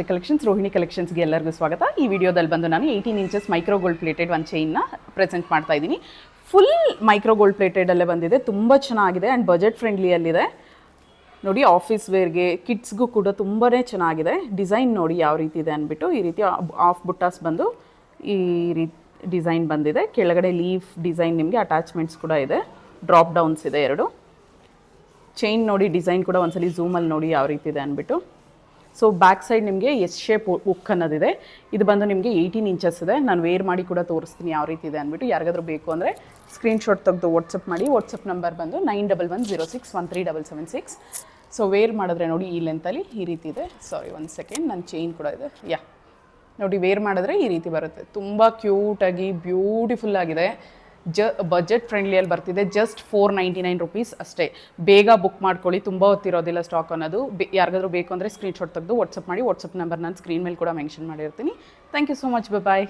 Collections Rohini ಕಲೆಕ್ಷನ್ಸ್ಗೆ ಎಲ್ಲರಿಗೂ ಸ್ವಾಗತ. ಈ ವಿಡಿಯೋದಲ್ಲಿ ಬಂದು ನಾನು 18 ಇಂಚಸ್ ಮೈಕ್ರೋ ಗೋಲ್ಡ್ ಪ್ಲೇಟೆಡ್ ಒಂದು ಚೈನ್ನ ಪ್ರೆಸೆಂಟ್ ಮಾಡ್ತಾ ಇದ್ದೀನಿ. ಫುಲ್ ಮೈಕ್ರೋ ಗೋಲ್ಡ್ ಪ್ಲೇಟೆಡಲ್ಲೇ ಬಂದಿದೆ, ತುಂಬ ಚೆನ್ನಾಗಿದೆ ಆ್ಯಂಡ್ ಬಜೆಟ್ ಫ್ರೆಂಡ್ಲಿಯಲ್ಲಿದೆ ನೋಡಿ. ಆಫೀಸ್ ವೇರ್ಗೆ ಕಿಡ್ಸ್ಗೂ ಕೂಡ ತುಂಬಾ ಚೆನ್ನಾಗಿದೆ. ಡಿಸೈನ್ ನೋಡಿ ಯಾವ ರೀತಿ ಇದೆ ಅಂದ್ಬಿಟ್ಟು, ಈ ರೀತಿ ಆಫ್ ಬುಟ್ಟಾಸ್ ಬಂದು ಈ ರೀತಿ ಡಿಸೈನ್ ಬಂದಿದೆ. ಕೆಳಗಡೆ ಲೀಫ್ ಡಿಸೈನ್, ನಿಮಗೆ ಅಟ್ಯಾಚ್ಮೆಂಟ್ಸ್ ಕೂಡ ಇದೆ, ಡ್ರಾಪ್ ಡೌನ್ಸ್ ಇದೆ ಎರಡು. ಚೈನ್ ನೋಡಿ, ಡಿಸೈನ್ ಕೂಡ ಒಂದ್ಸಲಿ ಝೂಮಲ್ಲಿ ನೋಡಿ ಯಾವ ರೀತಿ ಇದೆ ಅಂದ್ಬಿಟ್ಟು. ಸೊ ಬ್ಯಾಕ್ ಸೈಡ್ ನಿಮಗೆ ಎಸ್ ಶೇಪ್ ಉಕ್ ಅನ್ನೋದಿದೆ. ಇದು ಬಂದು ನಿಮಗೆ 18 ಇಂಚಸ್ ಇದೆ. ನಾನು ವೇರ್ ಮಾಡಿ ಕೂಡ ತೋರಿಸ್ತೀನಿ ಯಾವ ರೀತಿ ಇದೆ ಅಂದ್ಬಿಟ್ಟು. ಯಾರಿಗಾದ್ರೂ ಬೇಕು ಅಂದರೆ ಸ್ಕ್ರೀನ್ಶಾಟ್ ತೆಗೆದು ವಾಟ್ಸಪ್ ಮಾಡಿ. ವಾಟ್ಸಪ್ ನಂಬರ್ ಬಂದು 9110613776. ಸೊ ವೇರ್ ಮಾಡಿದ್ರೆ ನೋಡಿ ಈ ಲೆಂತಲ್ಲಿ ಈ ರೀತಿ ಇದೆ. ಸಾರಿ ಒಂದು ಸೆಕೆಂಡ್, ನನ್ನ ಚೈನ್ ಕೂಡ ಇದೆ. ನೋಡಿ, ವೇರ್ ಮಾಡಿದ್ರೆ ಈ ರೀತಿ ಬರುತ್ತೆ. ತುಂಬ ಕ್ಯೂಟಾಗಿ ಬ್ಯೂಟಿಫುಲ್ ಆಗಿದೆ. ಬಜೆಟ್ ಫ್ರೆಂಡ್ಲಿಯಲ್ಲಿ ಬರ್ತಿದೆ. ಜಸ್ಟ್ 499 ರುಪೀಸ್ ಅಷ್ಟೇ. ಬೇಗ ಬುಕ್ ಮಾಡ್ಕೊಳ್ಳಿ, ತುಂಬ ಹೊತ್ತಿರೋದಿಲ್ಲ ಸ್ಟಾಕ್ ಅನ್ನೋದು. ಯಾರಿಗಾದ್ರೂ ಬೇಕು ಅಂದರೆ ಸ್ಕ್ರೀನ್ಶಾಟ್ ತೆಗೆದು ವಾಟ್ಸಪ್ ಮಾಡಿ. ವಾಟ್ಸಪ್ ನಂಬರ್ ನಾನು ಸ್ಕ್ರೀನ್ ಮೇಲೆ ಕೂಡ ಮೆನ್ಷನ್ ಮಾಡಿರ್ತೀನಿ. Thank you so much, bye.